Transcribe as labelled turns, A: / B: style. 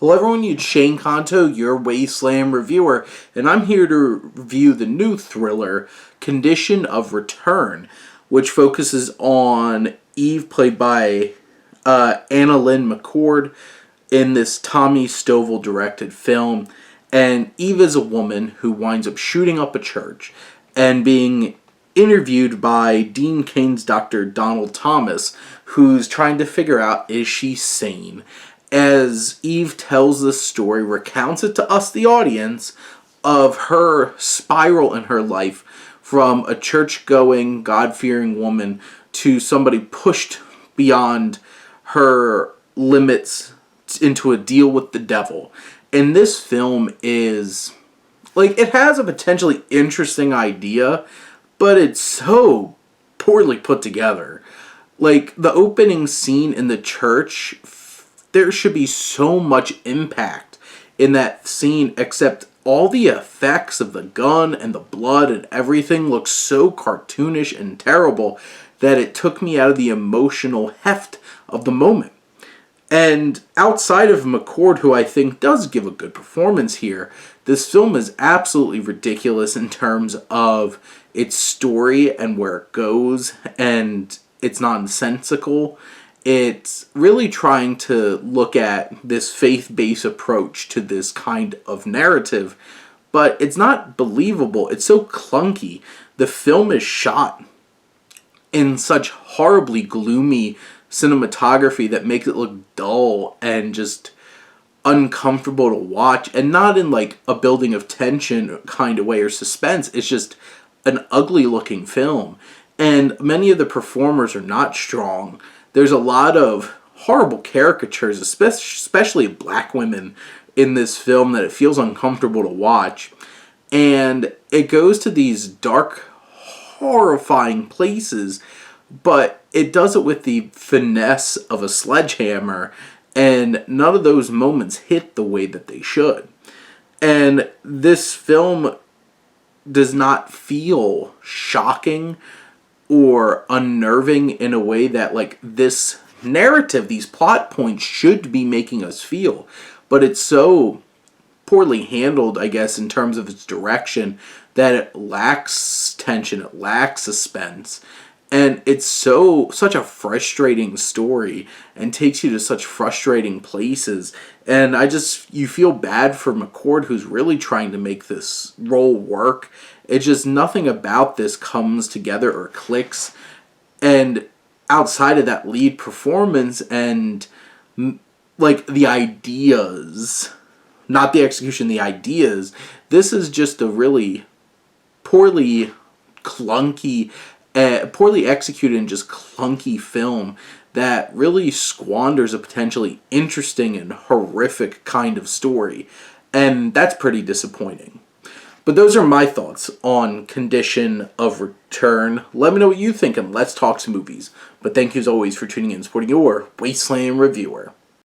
A: Hello everyone, it's Shane Kanto, your Wasteland reviewer, and I'm here to review the new thriller, Condition of Return, which focuses on Eve, played by Anna Lynn McCord, in this Tommy Stovall-directed film. And Eve is a woman who winds up shooting up a church and being interviewed by Dean Cain's Dr. Donald Thomas, who's trying to figure out, is she sane? As Eve tells this story, recounts it to us, the audience, of her spiral in her life from a church-going, God-fearing woman to somebody pushed beyond her limits into a deal with the devil. And this film is, it has a potentially interesting idea, but it's so poorly put together. The opening scene in the church, there should be so much impact in that scene, except all the effects of the gun and the blood and everything looks so cartoonish and terrible that it took me out of the emotional heft of the moment. And outside of McCord, who I think does give a good performance here, this film is absolutely ridiculous in terms of its story and where it goes, and it's nonsensical. It's really trying to look at this faith-based approach to this kind of narrative, but it's not believable. It's so clunky. The film is shot in such horribly gloomy cinematography that makes it look dull and just uncomfortable to watch, and not in a building of tension kind of way or suspense. It's just an ugly looking film, and many of the performers are not strong. There's a lot of horrible caricatures, especially of black women in this film, that it feels uncomfortable to watch. And it goes to these dark, horrifying places, but it does it with the finesse of a sledgehammer, and none of those moments hit the way that they should. And this film does not feel shocking or unnerving in a way that this narrative, these plot points should be making us feel. But it's so poorly handled, I guess, in terms of its direction, that it lacks tension, it lacks suspense. And it's such a frustrating story and takes you to such frustrating places. And you feel bad for McCord, who's really trying to make this role work. It's just nothing about this comes together or clicks. And outside of that lead performance and the ideas, not the execution, the ideas, this is just a really poorly executed and just clunky film that really squanders a potentially interesting and horrific kind of story. And that's pretty disappointing. But those are my thoughts on Condition of Return. Let me know what you think, and let's talk some movies. But thank you as always for tuning in and supporting your Wasteland reviewer.